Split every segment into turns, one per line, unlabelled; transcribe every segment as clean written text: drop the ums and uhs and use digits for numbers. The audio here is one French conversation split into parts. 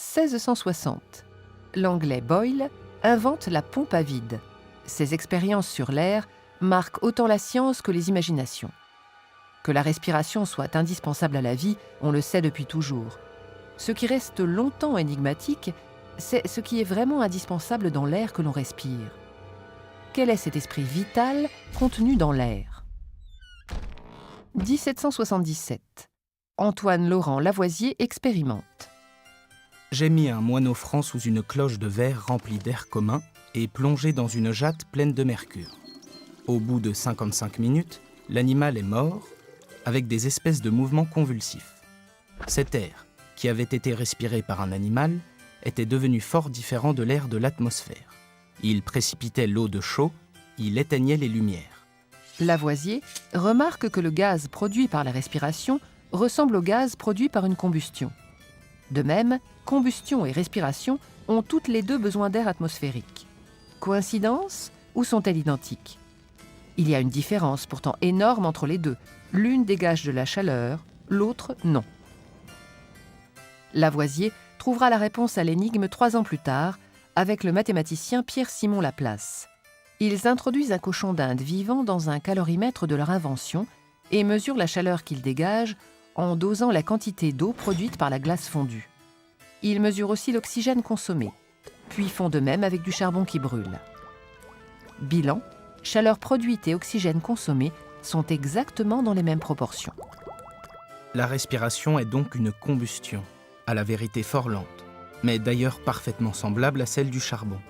1660. L'Anglais Boyle invente la pompe à vide. Ses expériences sur l'air marquent autant la science que les imaginations. Que la respiration soit indispensable à la vie, on le sait depuis toujours. Ce qui reste longtemps énigmatique, c'est ce qui est vraiment indispensable dans l'air que l'on respire. Quel est cet esprit vital contenu dans l'air ? 1777. Antoine Laurent Lavoisier expérimente.
J'ai mis un moineau franc sous une cloche de verre remplie d'air commun et plongé dans une jatte pleine de mercure. Au bout de 55 minutes, l'animal est mort, avec des espèces de mouvements convulsifs. Cet air, qui avait été respiré par un animal, était devenu fort différent de l'air de l'atmosphère. Il précipitait l'eau de chaud, il éteignait les lumières.
Lavoisier remarque que le gaz produit par la respiration ressemble au gaz produit par une combustion. De même, combustion et respiration ont toutes les deux besoin d'air atmosphérique. Coïncidence ou sont-elles identiques ? Il y a une différence pourtant énorme entre les deux. L'une dégage de la chaleur, l'autre non. Lavoisier trouvera la réponse à l'énigme 3 ans plus tard avec le mathématicien Pierre-Simon Laplace. Ils introduisent un cochon d'Inde vivant dans un calorimètre de leur invention et mesurent la chaleur qu'il dégage en dosant la quantité d'eau produite par la glace fondue. Ils mesurent aussi l'oxygène consommé, puis font de même avec du charbon qui brûle. Bilan, chaleur produite et oxygène consommé sont exactement dans les mêmes proportions.
La respiration est donc une combustion, à la vérité fort lente, mais d'ailleurs parfaitement semblable à celle du charbon.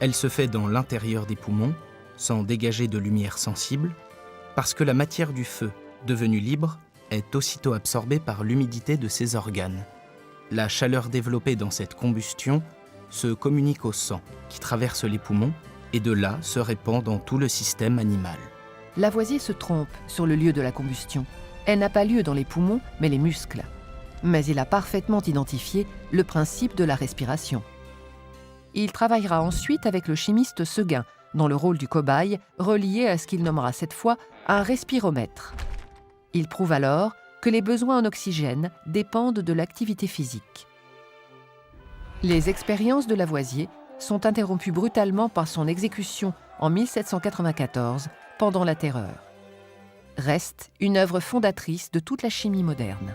Elle se fait dans l'intérieur des poumons, sans dégager de lumière sensible, parce que la matière du feu, devenue libre, est aussitôt absorbée par l'humidité de ses organes. La chaleur développée dans cette combustion se communique au sang, qui traverse les poumons, et de là se répand dans tout le système animal.
Lavoisier se trompe sur le lieu de la combustion. Elle n'a pas lieu dans les poumons, mais les muscles. Mais il a parfaitement identifié le principe de la respiration. Il travaillera ensuite avec le chimiste Seguin, dans le rôle du cobaye, relié à ce qu'il nommera cette fois un respiromètre. Il prouve alors que les besoins en oxygène dépendent de l'activité physique. Les expériences de Lavoisier sont interrompues brutalement par son exécution en 1794 pendant la Terreur. Reste une œuvre fondatrice de toute la chimie moderne.